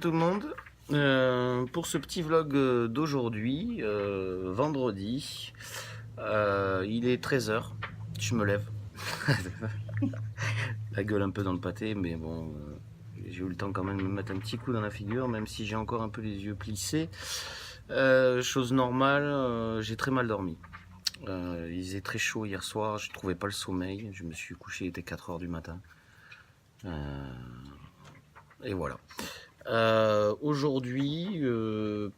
tout le monde. Pour ce petit vlog d'aujourd'hui, vendredi, il est 13h, je me lève. La gueule un peu dans le pâté, mais bon, j'ai eu le temps quand même de me mettre un petit coup dans la figure, même si j'ai encore un peu les yeux plissés. Chose normale, j'ai très mal dormi. Il faisait très chaud hier soir, je ne trouvais pas le sommeil, je me suis couché, il était 4h du matin. Et voilà. Aujourd'hui,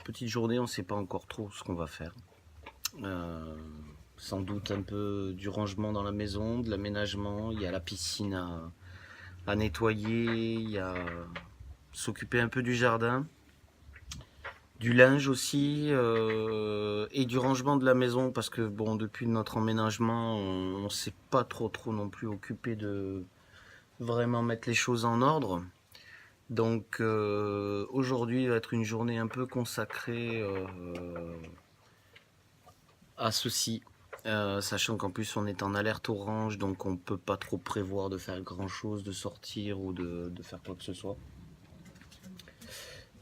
petite journée, on ne sait pas encore trop ce qu'on va faire. Sans doute un peu du rangement dans la maison, de l'aménagement, il y a la piscine à nettoyer, il y a s'occuper un peu du jardin, du linge aussi, et du rangement de la maison, parce que bon, depuis notre emménagement, on ne s'est pas trop non plus occupé de vraiment mettre les choses en ordre. Donc aujourd'hui va être une journée un peu consacrée à ceci, sachant qu'en plus on est en alerte orange, donc on peut pas trop prévoir de faire grand chose, de sortir ou de faire quoi que ce soit.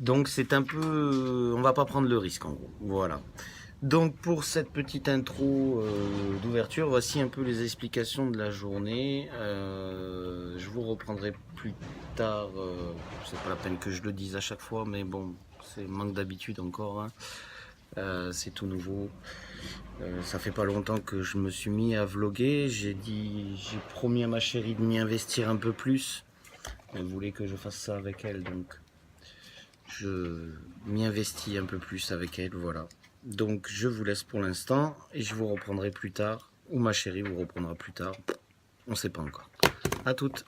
Donc c'est un peu, on va pas prendre le risque en gros, voilà. Donc pour cette petite intro d'ouverture, voici un peu les explications de la journée. Je vous reprendrai plus tard, c'est pas la peine que je le dise à chaque fois, mais bon, c'est manque d'habitude encore, hein. C'est tout nouveau. Ça fait pas longtemps que je me suis mis à vlogger. J'ai promis à ma chérie de m'y investir un peu plus. Elle voulait que je fasse ça avec elle, donc je m'y investis un peu plus avec elle, voilà. Donc je vous laisse pour l'instant et je vous reprendrai plus tard, ou ma chérie vous reprendra plus tard, on ne sait pas encore. À toutes.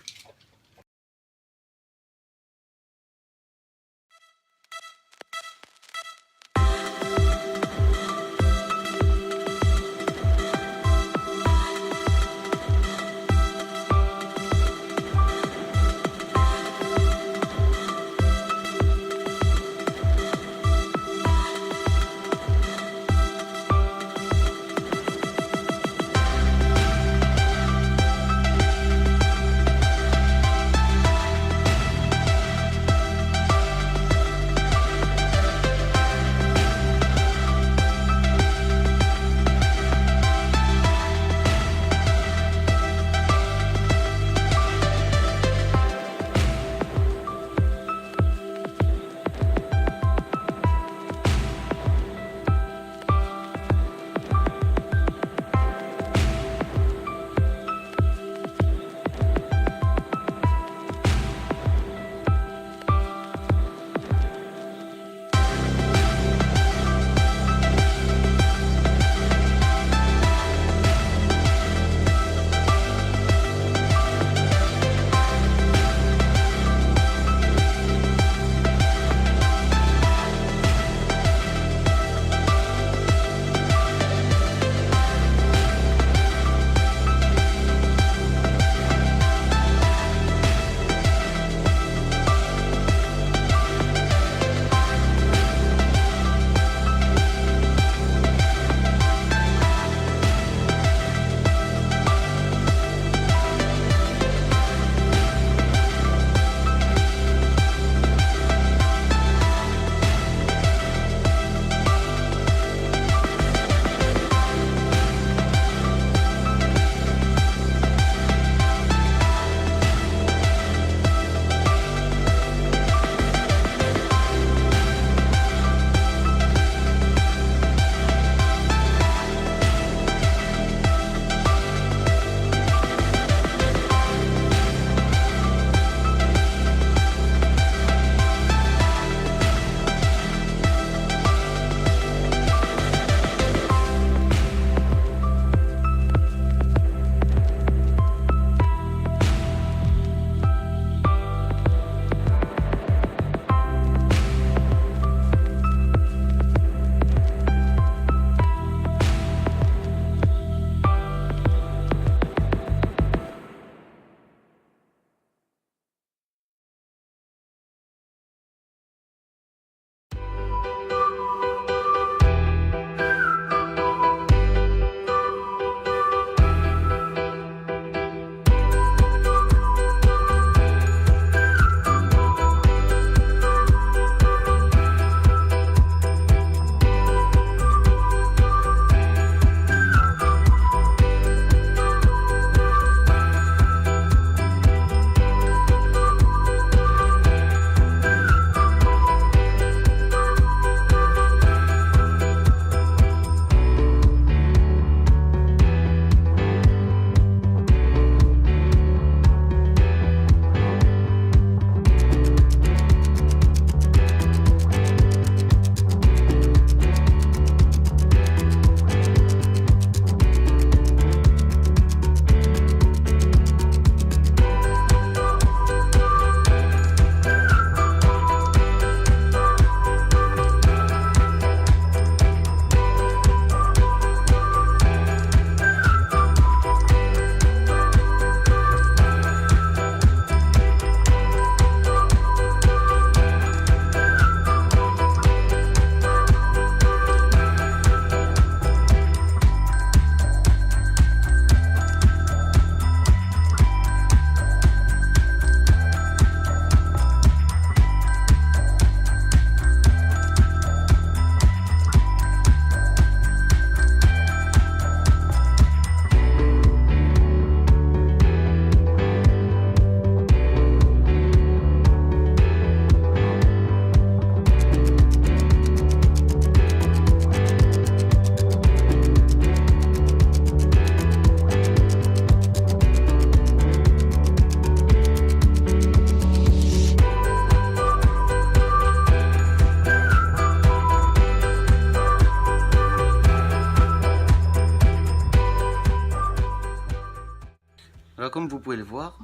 Alors comme vous pouvez le voir,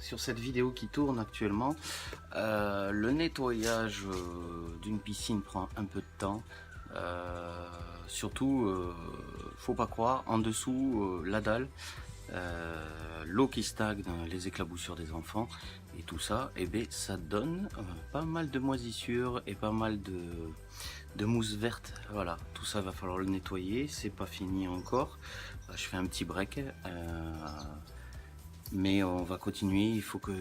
sur cette vidéo qui tourne actuellement, le nettoyage d'une piscine prend un peu de temps. Surtout, faut pas croire, en dessous, la dalle, l'eau qui stagne, les éclaboussures des enfants et tout ça, et bien ça donne pas mal de moisissures et pas mal de mousse verte. Voilà, tout ça va falloir le nettoyer, c'est pas fini encore. Je fais un petit break, mais on va continuer. Il faut que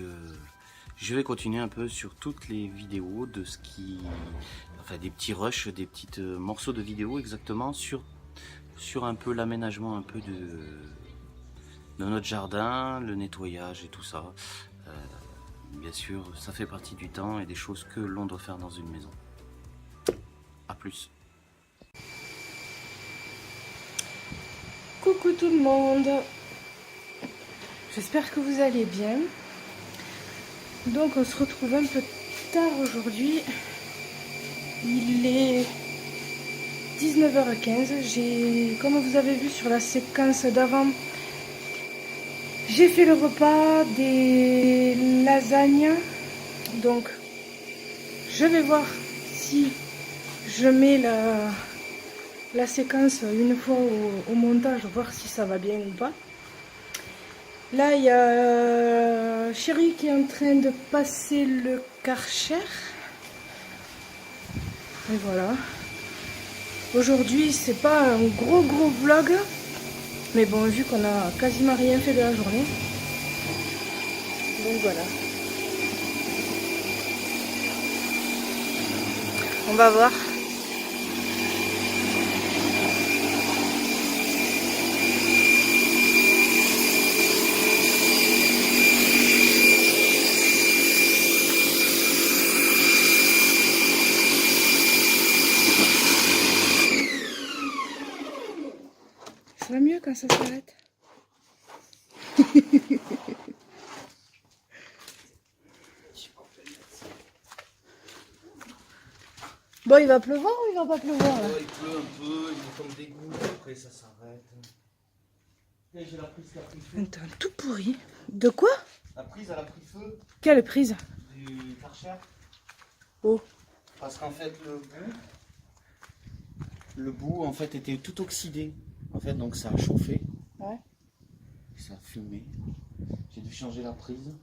je vais continuer un peu sur toutes les vidéos de ce qui, enfin des petits rushs, des petites morceaux de vidéos exactement sur un peu l'aménagement un peu de notre jardin, le nettoyage et tout ça. Bien sûr, ça fait partie du temps et des choses que l'on doit faire dans une maison. A plus. Coucou tout le monde, j'espère que vous allez bien. Donc on se retrouve un peu tard aujourd'hui, il est 19h15. Comme vous avez vu sur la séquence d'avant, j'ai fait le repas des lasagnes. Donc je vais voir si je mets la séquence une fois au montage, voir si ça va bien ou pas. Là, il y a Chéri qui est en train de passer le Karcher. Et voilà. Aujourd'hui, c'est pas un gros vlog. Mais bon, vu qu'on a quasiment rien fait de la journée. Donc voilà. On va voir. Ça va mieux quand ça s'arrête. Bon, il va pleuvoir ou il va pas pleuvoir là? Il pleut un peu, il est comme des gouttes, après ça s'arrête. J'ai la prise qui a pris feu. Attends, tout pourri. De quoi? La prise, elle a pris feu. Quelle prise? Du Karcher. Oh. Parce qu'en fait, le bout en fait était tout oxydé. En fait, donc ça a chauffé. Ouais. Ça a fumé. J'ai dû changer la prise.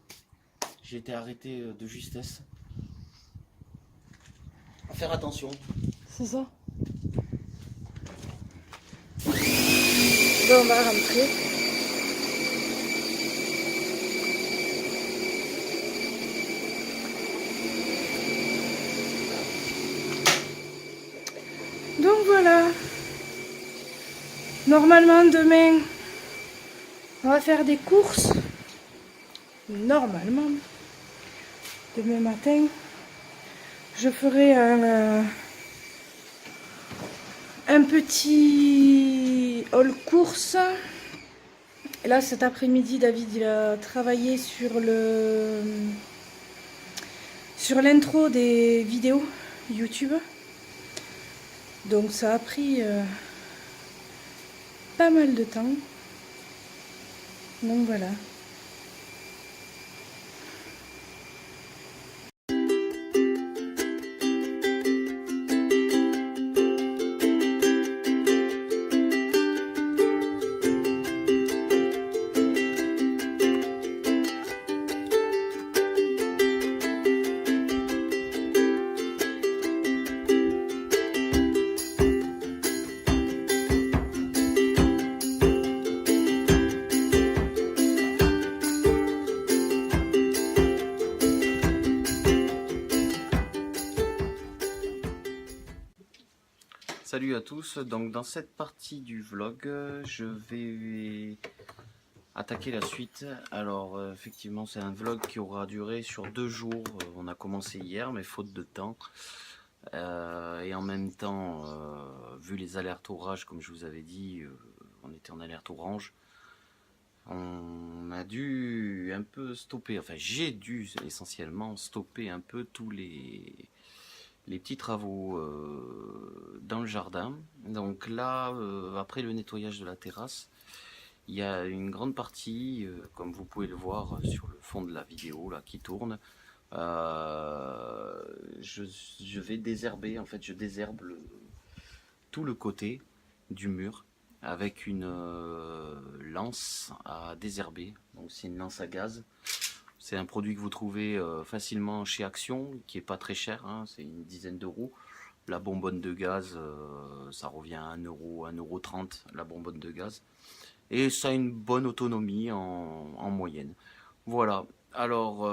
J'ai été arrêté de justesse. À faire attention. C'est ça. Bon, on va rentrer. Donc voilà. Normalement demain, on va faire des courses. Normalement. Demain matin, je ferai un petit haul course. Et là, cet après-midi, David il a travaillé sur l'intro des vidéos YouTube. Donc ça a pris pas mal de temps. Donc voilà. Salut à tous, donc dans cette partie du vlog, je vais attaquer la suite. Alors effectivement c'est un vlog qui aura duré sur 2 jours, on a commencé hier mais faute de temps. Et en même temps, vu les alertes orage comme je vous avais dit, on était en alerte orange. On a dû un peu stopper, enfin j'ai dû essentiellement stopper un peu tous les petits travaux dans le jardin. Donc là, après le nettoyage de la terrasse, il y a une grande partie, comme vous pouvez le voir sur le fond de la vidéo là, qui tourne. Je vais désherber, en fait je désherbe tout le côté du mur avec une lance à désherber. Donc c'est une lance à gaz. C'est un produit que vous trouvez facilement chez Action, qui est pas très cher, hein, c'est une dizaine d'euros. La bonbonne de gaz, ça revient à 1 euro, 1,30 € la bonbonne de gaz. Et ça a une bonne autonomie en moyenne. Voilà. Alors,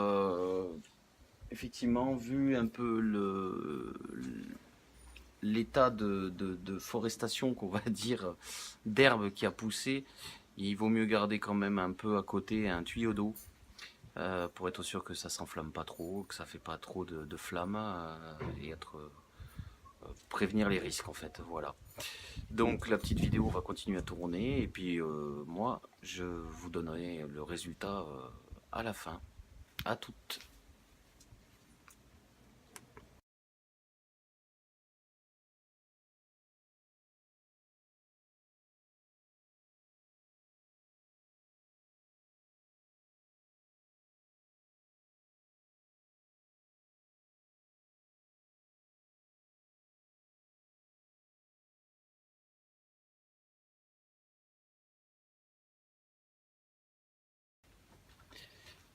effectivement, vu un peu l'état de forestation, qu'on va dire, d'herbe qui a poussé, il vaut mieux garder quand même un peu à côté un tuyau d'eau pour être sûr que ça s'enflamme pas trop, que ça fait pas trop de flammes et être prévenir les risques en fait. Voilà. Donc la petite vidéo va continuer à tourner et puis moi je vous donnerai le résultat à la fin. À toutes.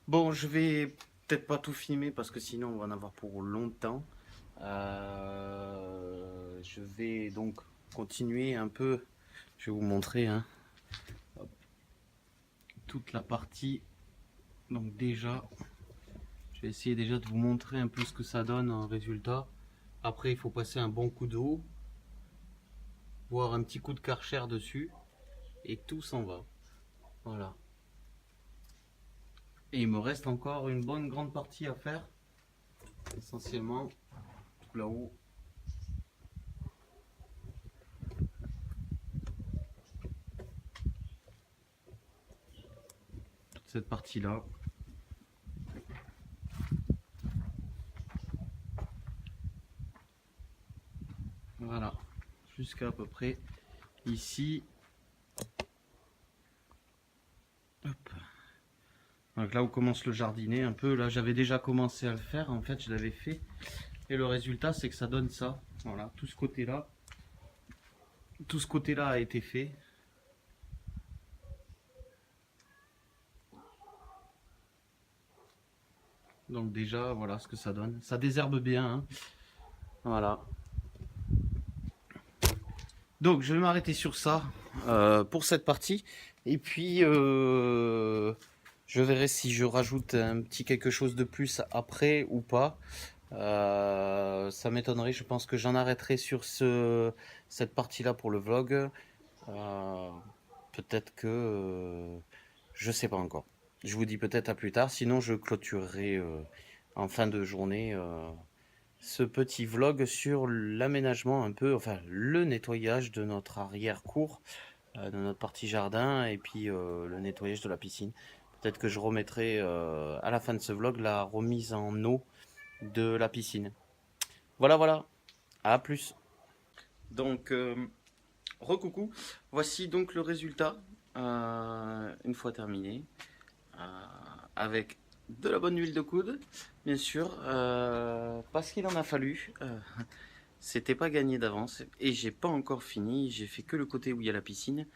Bon, je vais peut-être pas tout filmer parce que sinon on va en avoir pour longtemps. Je vais donc continuer un peu. Je vais vous montrer hein, toute la partie. Donc déjà, je vais essayer déjà de vous montrer un peu ce que ça donne en résultat. Après, il faut passer un bon coup d'eau, voire un petit coup de Karcher dessus, et tout s'en va. Voilà. Et il me reste encore une bonne grande partie à faire, essentiellement tout là-haut. Toute cette partie-là. Voilà, jusqu'à peu près ici. Hop. Donc là où commence le jardinet un peu, là j'avais déjà commencé à le faire, en fait je l'avais fait. Et le résultat c'est que ça donne ça. Voilà, tout ce côté-là. Tout ce côté-là a été fait. Donc déjà voilà ce que ça donne. Ça désherbe bien. Hein. Voilà. Donc je vais m'arrêter sur ça pour cette partie. Et puis je verrai si je rajoute un petit quelque chose de plus après ou pas. Ça m'étonnerait, je pense que j'en arrêterai sur cette partie-là pour le vlog. Peut-être que... je sais pas encore. Je vous dis peut-être à plus tard, sinon je clôturerai en fin de journée ce petit vlog sur l'aménagement un peu, enfin le nettoyage de notre arrière-cour, de notre partie jardin et puis le nettoyage de la piscine. Peut-être que je remettrai à la fin de ce vlog la remise en eau de la piscine. Voilà, voilà. À plus. Donc, recoucou. Voici donc le résultat une fois terminé. Avec de la bonne huile de coude, bien sûr, parce qu'il en a fallu. C'était pas gagné d'avance et j'ai pas encore fini. J'ai fait que le côté où il y a la piscine.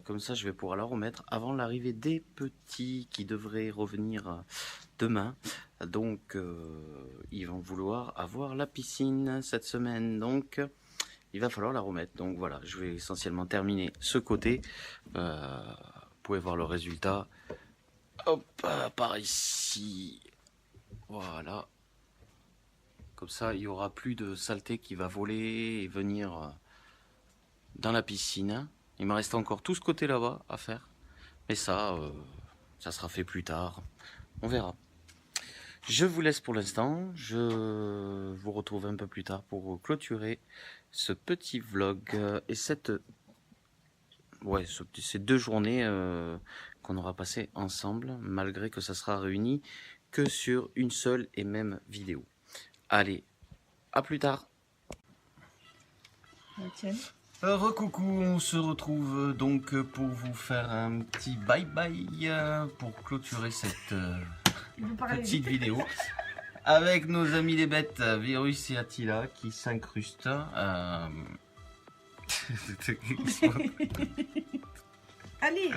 Comme ça, je vais pouvoir la remettre avant l'arrivée des petits qui devraient revenir demain. Donc, ils vont vouloir avoir la piscine cette semaine. Donc, il va falloir la remettre. Donc voilà, je vais essentiellement terminer ce côté. Vous pouvez voir le résultat. Hop, par ici. Voilà. Comme ça, il n'y aura plus de saleté qui va voler et venir dans la piscine. Il me reste encore tout ce côté là-bas à faire. Mais ça, ça sera fait plus tard. On verra. Je vous laisse pour l'instant. Je vous retrouve un peu plus tard pour clôturer ce petit vlog et ces 2 journées qu'on aura passées ensemble, malgré que ça sera réuni que sur une seule et même vidéo. Allez, à plus tard. Tiens. Recoucou, on se retrouve donc pour vous faire un petit bye bye pour clôturer cette petite vidéo avec nos amis les bêtes Virus et Attila qui s'incrustent. Allez,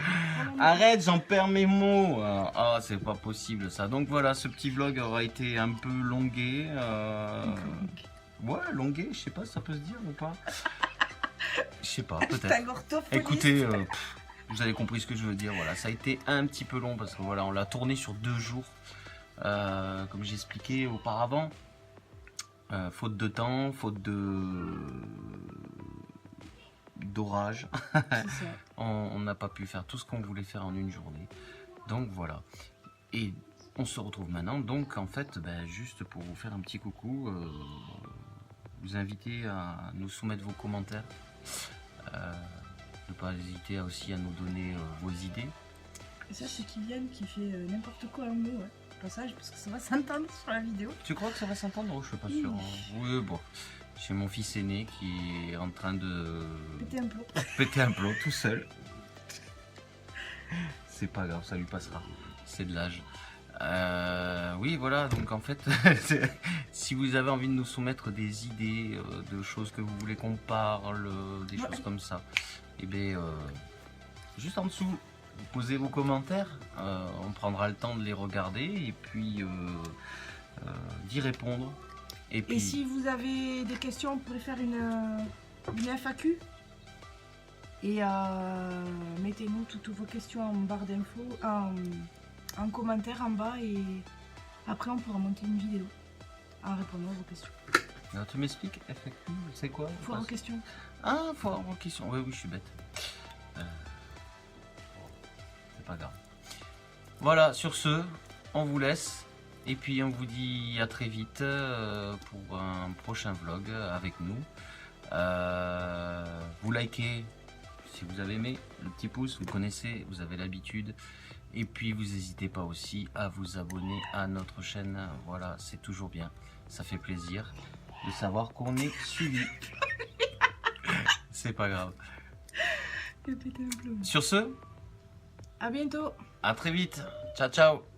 arrête, j'en perds mes mots. Ah, c'est pas possible ça. Donc voilà, ce petit vlog aura été un peu longué. Ouais, longué, je sais pas, ça peut se dire ou pas. Je sais pas, peut-être. Écoutez, vous avez compris ce que je veux dire. Voilà, ça a été un petit peu long parce que voilà, on l'a tourné sur 2 jours, comme j'ai expliqué auparavant. Faute de temps, faute d'orage, on n'a pas pu faire tout ce qu'on voulait faire en une journée. Donc voilà. Et on se retrouve maintenant. Donc en fait, juste pour vous faire un petit coucou, vous inviter à nous soumettre vos commentaires. Ne pas hésiter aussi à nous donner vos idées. Et ça, c'est Kylian qui fait n'importe quoi en mot, passage, parce que ça va s'entendre sur la vidéo. Tu crois que ça va s'entendre? Je suis pas sûr. Oui, bon. J'ai mon fils aîné qui est en train de péter un plomb tout seul. C'est pas grave, ça lui passera. C'est de l'âge. Oui, voilà, donc en fait, si vous avez envie de nous soumettre des idées de choses que vous voulez qu'on parle, des choses comme ça, et bien, juste en dessous, vous posez vos commentaires, on prendra le temps de les regarder et puis d'y répondre. Et si vous avez des questions, on pourrait faire une FAQ. Et mettez-nous toutes vos questions en barre d'infos, en commentaire en bas, et après on pourra monter une vidéo en répondant à vos questions. Alors, tu m'expliques FAQ, c'est quoi? Foire aux questions. Ah, foire aux questions. Oui, je suis bête. C'est pas grave. Voilà, sur ce, on vous laisse. Et puis on vous dit à très vite pour un prochain vlog avec nous. Vous likez si vous avez aimé, le petit pouce, vous connaissez, vous avez l'habitude. Et puis vous n'hésitez pas aussi à vous abonner à notre chaîne. Voilà, c'est toujours bien. Ça fait plaisir de savoir qu'on est suivi. C'est pas grave. Sur ce, à bientôt. à très vite. Ciao, ciao.